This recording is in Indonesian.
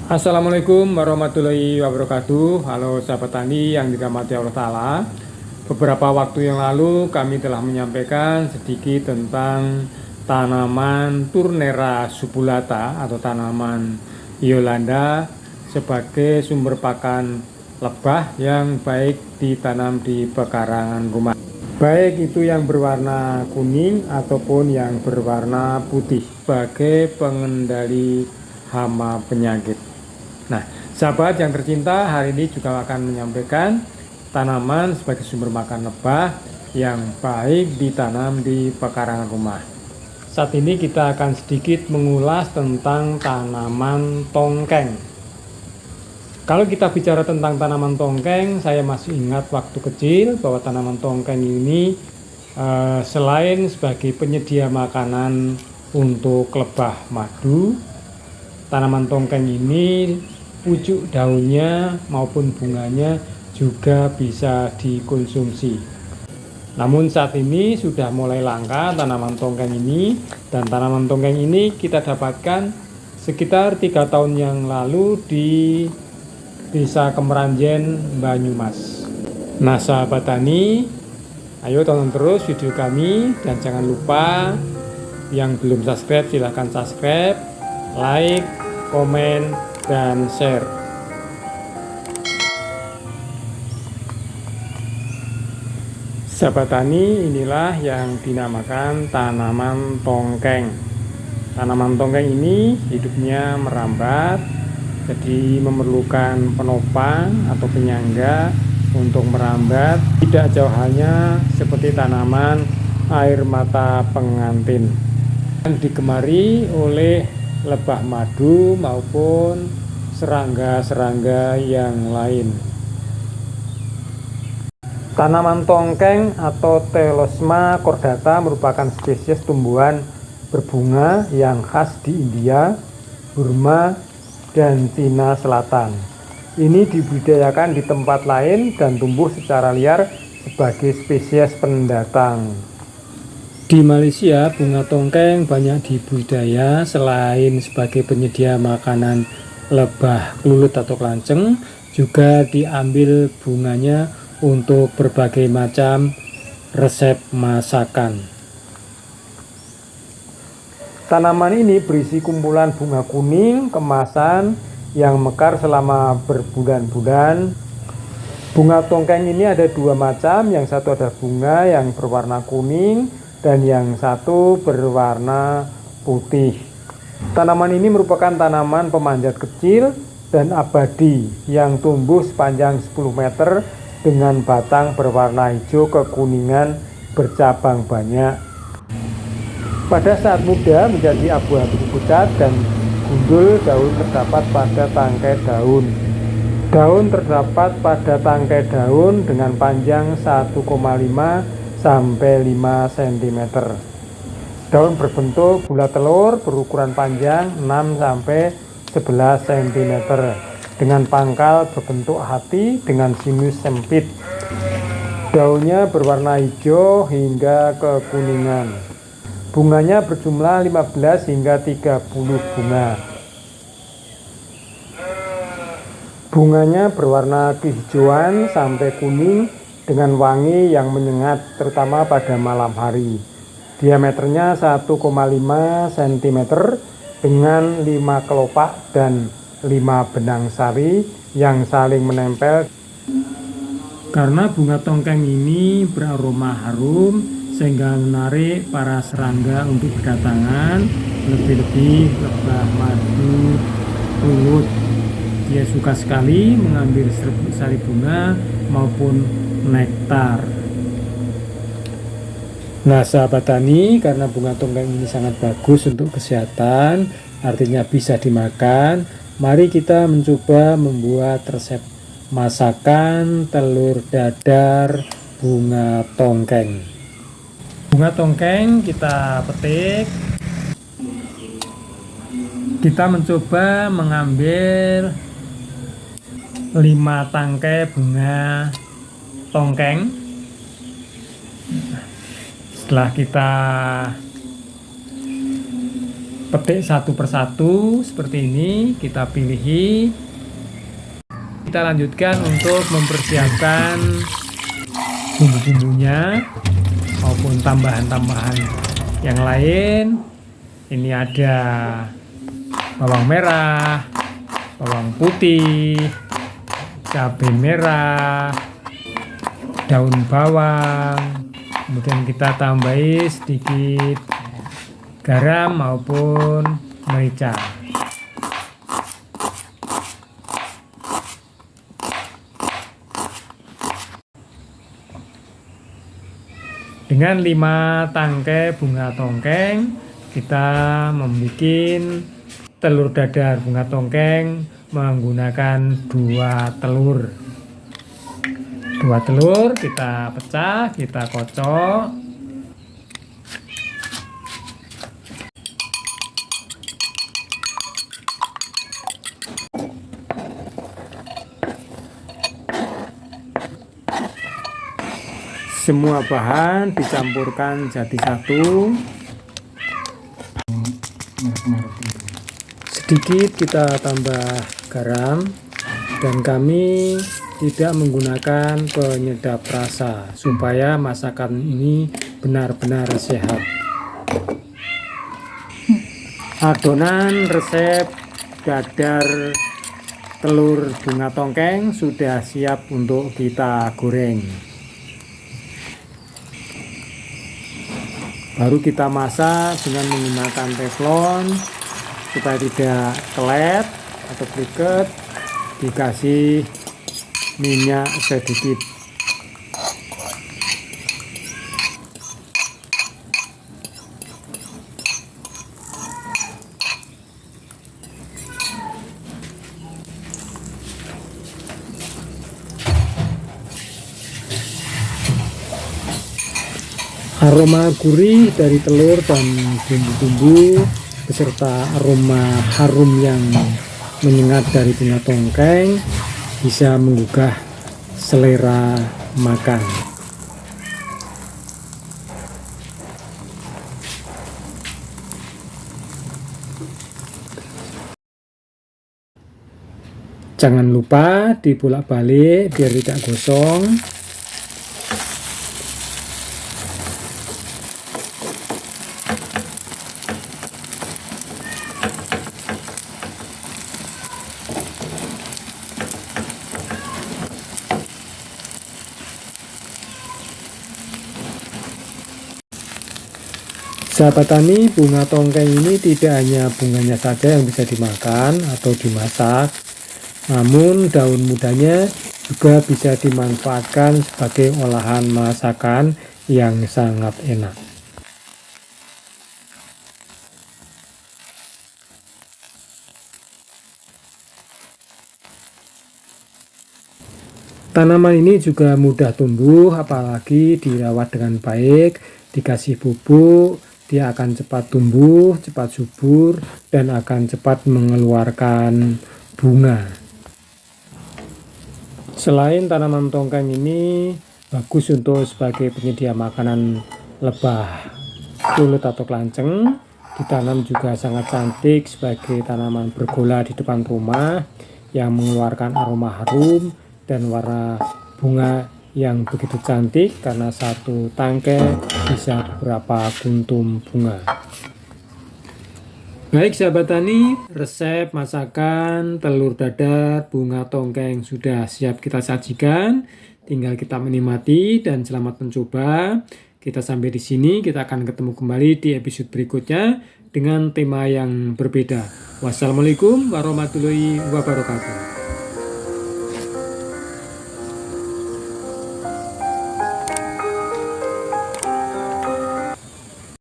Assalamualaikum warahmatullahi wabarakatuh. Halo sahabat tani yang dirahmati Allah Ta'ala. Beberapa waktu yang lalu kami telah menyampaikan sedikit tentang tanaman Turnera subulata atau tanaman Yolanda sebagai sumber pakan lebah yang baik ditanam di pekarangan rumah. Baik itu yang berwarna kuning ataupun yang berwarna putih sebagai pengendali hama penyakit. Nah, sahabat yang tercinta, hari ini juga akan menyampaikan tanaman sebagai sumber makan lebah yang baik ditanam di pekarangan rumah. Saat ini kita akan sedikit mengulas tentang tanaman tongkeng. Kalau kita bicara tentang tanaman tongkeng, saya masih ingat waktu kecil bahwa tanaman tongkeng ini selain sebagai penyedia makanan untuk lebah madu, tanaman tongkeng ini pucuk daunnya maupun bunganya juga bisa dikonsumsi. Namun saat ini sudah mulai langka tanaman tongkeng ini, dan tanaman tongkeng ini kita dapatkan sekitar 3 tahun yang lalu di Desa Kemeranjen, Banyumas. Nah sahabat tani, ayo tonton terus video kami, dan jangan lupa yang belum subscribe silahkan subscribe, like, komen, dan share. Sahabat tani, inilah yang dinamakan tanaman tongkeng. Tanaman tongkeng ini hidupnya merambat, jadi memerlukan penopang atau penyangga untuk merambat. Tidak jauh halnya seperti tanaman air mata pengantin yang digemari oleh lebah madu maupun serangga-serangga yang lain. Tanaman tongkeng atau Telosma cordata merupakan spesies tumbuhan berbunga yang khas di India, Burma, dan Cina Selatan. Ini dibudidayakan di tempat lain dan tumbuh secara liar sebagai spesies pendatang. Di Malaysia, bunga tongkeng banyak dibudidaya selain sebagai penyedia makanan lebah klulut atau kelanceng, juga diambil bunganya untuk berbagai macam resep masakan. Tanaman ini berisi kumpulan bunga kuning kemasan yang mekar selama berbulan-bulan. Bunga tongkeng ini ada 2 macam, yang satu ada bunga yang berwarna kuning dan yang satu berwarna putih. Tanaman ini merupakan tanaman pemanjat kecil dan abadi yang tumbuh sepanjang 10 meter dengan batang berwarna hijau kekuningan bercabang banyak. Pada saat muda menjadi abu-abu pucat dan gundul daun terdapat pada tangkai daun. Daun terdapat pada tangkai daun dengan panjang 1,5 sampai 5 cm. Daun berbentuk bulat telur berukuran panjang 6 sampai 11 cm dengan pangkal berbentuk hati dengan sinus sempit. Daunnya berwarna hijau hingga kekuningan. Bunganya berjumlah 15 hingga 30 bunga. Bunganya berwarna kehijauan sampai kuning dengan wangi yang menyengat terutama pada malam hari. Diameternya 1,5 cm dengan 5 kelopak dan 5 benang sari yang saling menempel. Karena bunga tongkeng ini beraroma harum sehingga menarik para serangga untuk berdatangan, lebih-lebih lebah madu klulut. Dia suka sekali mengambil sari bunga maupun nektar. Nah sahabat tani, karena bunga tongkeng ini sangat bagus untuk kesehatan, artinya bisa dimakan, mari kita mencoba membuat resep masakan telur dadar bunga tongkeng. Bunga tongkeng kita petik. Kita mencoba mengambil 5 tangkai bunga tongkeng. Setelah kita petik satu persatu seperti ini, kita pilih. Kita lanjutkan untuk mempersiapkan bumbu-bumbunya maupun tambahan-tambahan yang lain. Ini ada bawang merah, bawang putih, cabai merah, daun bawang, kemudian kita tambahi sedikit garam maupun merica. Dengan 5 tangkai bunga tongkeng, kita membuat telur dadar bunga tongkeng menggunakan 2 telur. 2 telur kita pecah, kita kocok. Semua bahan dicampurkan jadi satu. Sedikit kita tambah garam, dan kami tidak menggunakan penyedap rasa supaya masakan ini benar-benar sehat. Adonan resep dadar telur bunga tongkeng sudah siap untuk kita goreng. Baru kita masak dengan menggunakan teflon supaya tidak kelet atau kriket. Dikasih minyak sedikit. Aroma gurih dari telur dan bumbu-bumbu beserta aroma harum yang menyengat dari bunga tongkeng bisa menggugah selera makan. Jangan lupa dibolak-balik biar tidak gosong. Sahabat tani, bunga tongkeng ini tidak hanya bunganya saja yang bisa dimakan atau dimasak, namun daun mudanya juga bisa dimanfaatkan sebagai olahan masakan yang sangat enak. Tanaman ini juga mudah tumbuh, apalagi dirawat dengan baik, dikasih pupuk. Dia akan cepat tumbuh, cepat subur, dan akan cepat mengeluarkan bunga. Selain tanaman tongkeng ini bagus untuk sebagai penyedia makanan lebah kulit atau kelanceng, ditanam juga sangat cantik sebagai tanaman bergola di depan rumah yang mengeluarkan aroma harum dan warna bunga yang begitu cantik karena satu tangkai bisa beberapa kuntum bunga. Baik sahabat tani, resep masakan telur dadar bunga tongkeng sudah siap kita sajikan. Tinggal kita menikmati dan selamat mencoba. Kita sampai di sini, kita akan ketemu kembali di episode berikutnya dengan tema yang berbeda. Wassalamualaikum warahmatullahi wabarakatuh.